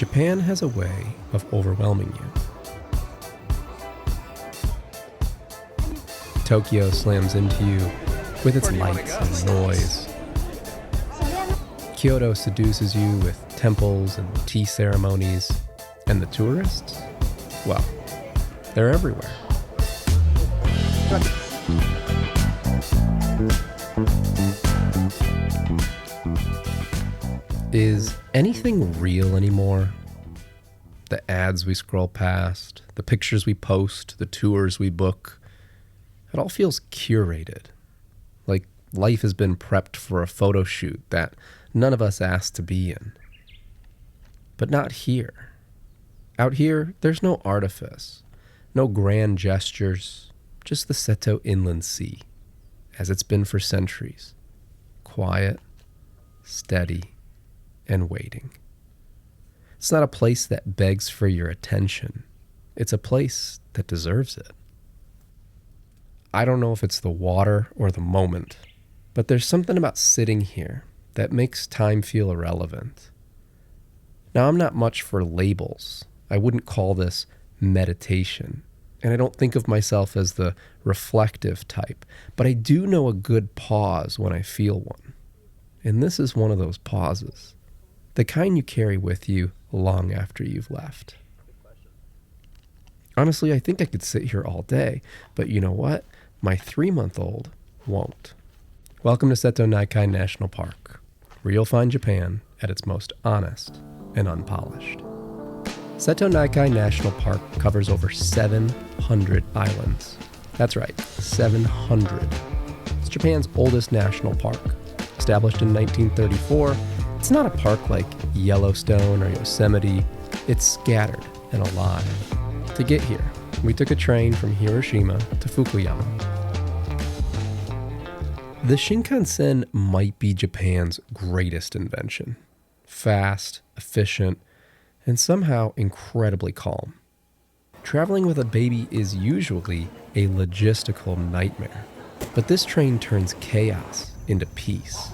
Japan has a way of overwhelming you. Tokyo slams into you with its lights and noise. Kyoto seduces you with temples and tea ceremonies. And the tourists? Well, they're everywhere. Is anything real anymore? The ads we scroll past, the pictures we post, the tours we book, it all feels curated. Like life has been prepped for a photo shoot that none of us asked to be in. But not here. Out here, there's no artifice, no grand gestures, just the Seto Inland Sea, as it's been for centuries. Quiet, steady, and waiting. It's not a place that begs for your attention. It's a place that deserves it. I don't know if it's the water or the moment, but there's something about sitting here that makes time feel irrelevant. Now, I'm not much for labels. I wouldn't call this meditation, and I don't think of myself as the reflective type, but I do know a good pause when I feel one. And this is one of those pauses, the kind you carry with you long after you've left. Honestly, I think I could sit here all day, but you know what? My 3-month-old won't. Welcome to Setonaikai National Park, where you'll find Japan at its most honest and unpolished. Setonaikai National Park covers over 700 islands. That's right, 700. It's Japan's oldest national park. Established in 1934, it's not a park like Yellowstone or Yosemite. It's scattered and alive. To get here, we took a train from Hiroshima to Fukuyama. The Shinkansen might be Japan's greatest invention. Fast, efficient, and somehow incredibly calm. Traveling with a baby is usually a logistical nightmare, but this train turns chaos into peace.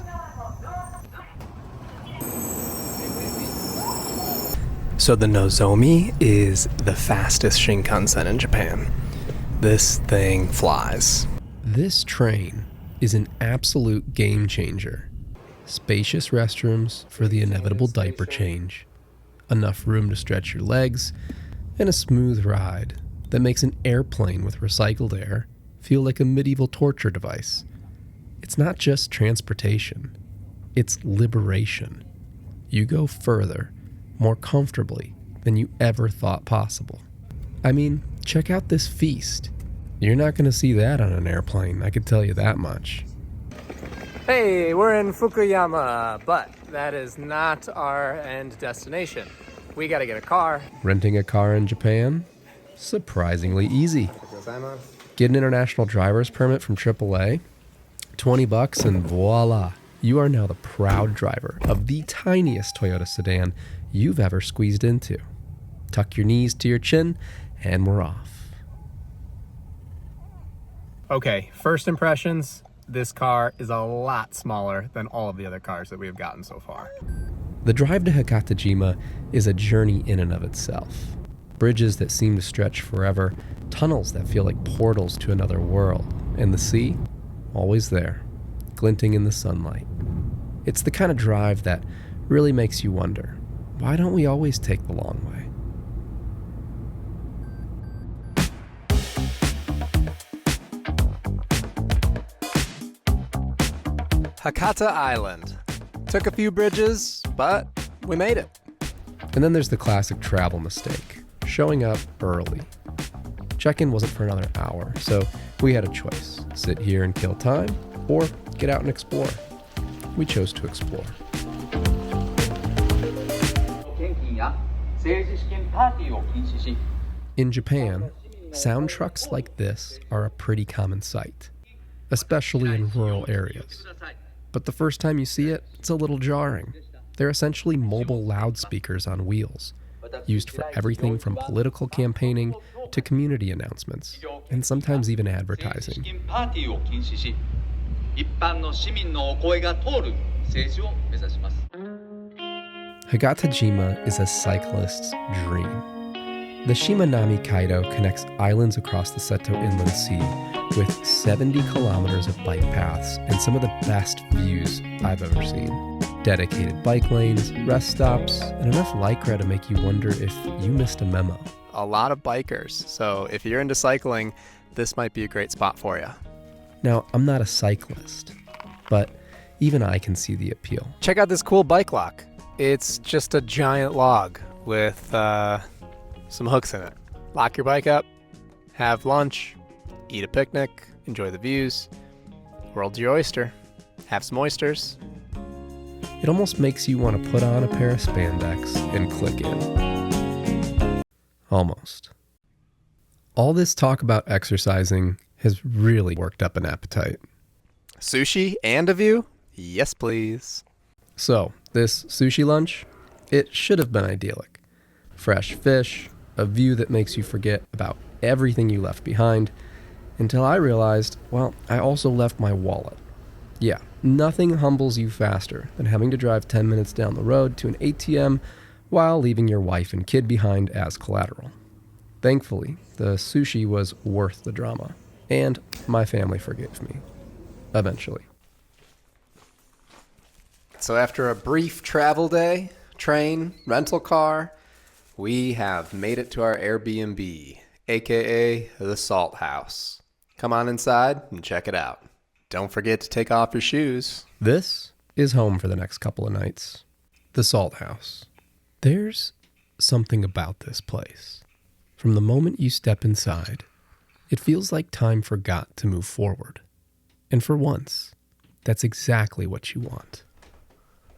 So the Nozomi is the fastest Shinkansen in Japan. This thing flies. This train is an absolute game changer. Spacious restrooms for the inevitable diaper change, enough room to stretch your legs, and a smooth ride that makes an airplane with recycled air feel like a medieval torture device. It's not just transportation, it's liberation. You go further, more comfortably than you ever thought possible. I mean, check out this feast. You're not going to see that on an airplane, I can tell you that much. Hey, we're in Fukuyama, but that is not our end destination. We gotta get a car. Renting a car in Japan? Surprisingly easy. Get an international driver's permit from AAA, $20 and voila, you are now the proud driver of the tiniest Toyota sedan you've ever squeezed into. Tuck your knees to your chin, and we're off. Okay, first impressions. This car is a lot smaller than all of the other cars that we have gotten so far. The drive to Hakatajima is a journey in and of itself. Bridges that seem to stretch forever, tunnels that feel like portals to another world, and the sea, always there, glinting in the sunlight. It's the kind of drive that really makes you wonder, why don't we always take the long way? Hakata Island. Took a few bridges, but we made it. And then there's the classic travel mistake, showing up early. Check-in wasn't for another hour, so we had a choice. Sit here and kill time, or get out and explore. We chose to explore. In Japan, sound trucks like this are a pretty common sight, especially in rural areas. But the first time you see it, it's a little jarring. They're essentially mobile loudspeakers on wheels, used for everything from political campaigning to community announcements, and sometimes even advertising. Higatajima is a cyclist's dream. The Shimanami Kaido connects islands across the Seto Inland Sea with 70 kilometers of bike paths and some of the best views I've ever seen. Dedicated bike lanes, rest stops, and enough lycra to make you wonder if you missed a memo. A lot of bikers, so if you're into cycling, this might be a great spot for you. Now, I'm not a cyclist, but even I can see the appeal. Check out this cool bike lock. It's just a giant log with some hooks in it. Lock your bike up, have lunch, eat a picnic, enjoy the views. World's your oyster. Have some oysters. It almost makes you want to put on a pair of spandex and click in. Almost. All this talk about exercising has really worked up an appetite. Sushi and a view? Yes, please. So, this sushi lunch, it should have been idyllic. Fresh fish, a view that makes you forget about everything you left behind, until I realized, well, I also left my wallet. Yeah, nothing humbles you faster than having to drive 10 minutes down the road to an ATM while leaving your wife and kid behind as collateral. Thankfully, the sushi was worth the drama, and my family forgave me. Eventually. So after a brief travel day, train, rental car, we have made it to our Airbnb, aka the Salt House. Come on inside and check it out. Don't forget to take off your shoes. This is home for the next couple of nights. The Salt House. There's something about this place. From the moment you step inside, it feels like time forgot to move forward. And for once, that's exactly what you want.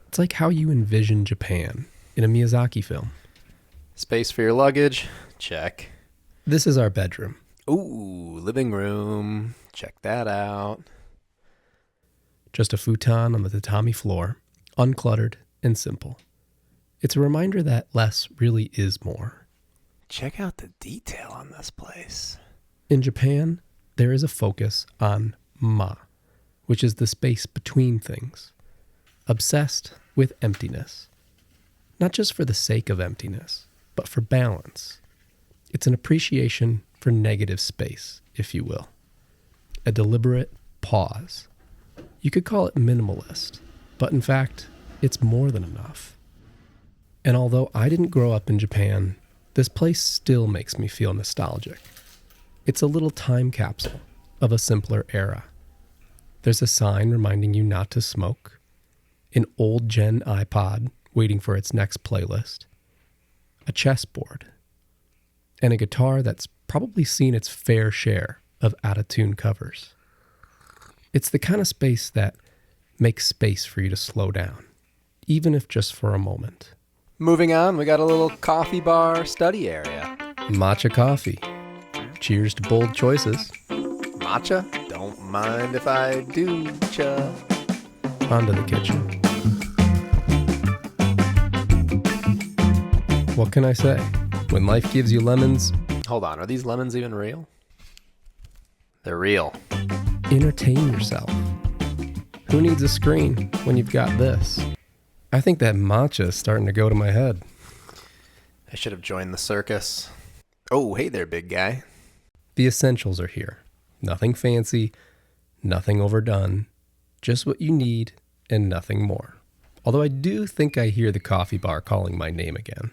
It's like how you envision Japan in a Miyazaki film. Space for your luggage? Check. This is our bedroom. Ooh, living room. Check that out. Just a futon on the tatami floor, uncluttered and simple. It's a reminder that less really is more. Check out the detail on this place. In Japan, there is a focus on ma, which is the space between things. Obsessed with emptiness. Not just for the sake of emptiness, but for balance. It's an appreciation for negative space, if you will. A deliberate pause. You could call it minimalist, but in fact, it's more than enough. And although I didn't grow up in Japan, this place still makes me feel nostalgic. It's a little time capsule of a simpler era. There's a sign reminding you not to smoke, an old gen iPod waiting for its next playlist, a chessboard, and a guitar that's probably seen its fair share of out-of-tune covers. It's the kind of space that makes space for you to slow down, even if just for a moment. Moving on, we got a little coffee bar study area. Matcha coffee. Cheers to bold choices. Matcha? Don't mind if I do, cha. Onto the kitchen. What can I say? When life gives you lemons, Hold on, are these lemons even real? They're real. entertain yourself. Who needs a screen when you've got this? I think that matcha is starting to go to my head. I should have joined the circus. Oh, hey there, big guy. The essentials are here. Nothing fancy, nothing overdone, just what you need and nothing more. Although I do think I hear the coffee bar calling my name again.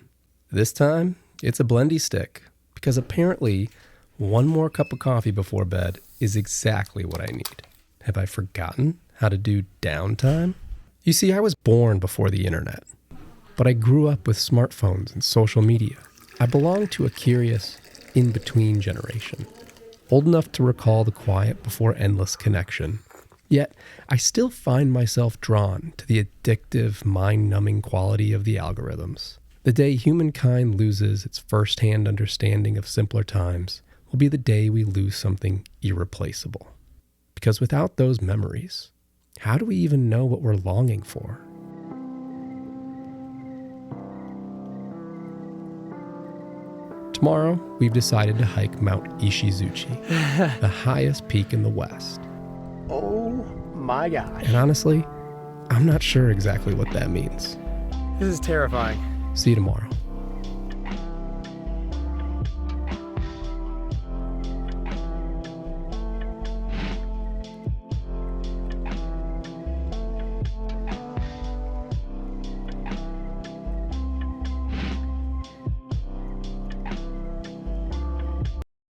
This time, it's a blendy stick, because apparently one more cup of coffee before bed is exactly what I need. Have I forgotten how to do downtime? You see, I was born before the internet, but I grew up with smartphones and social media. I belong to a curious, in-between generation, old enough to recall the quiet before endless connection. Yet, I still find myself drawn to the addictive, mind-numbing quality of the algorithms. The day humankind loses its first-hand understanding of simpler times will be the day we lose something irreplaceable. Because without those memories, how do we even know what we're longing for? Tomorrow, we've decided to hike Mount Ishizuchi, the highest peak in the West. Oh my gosh. And honestly, I'm not sure exactly what that means. This is terrifying. See you tomorrow.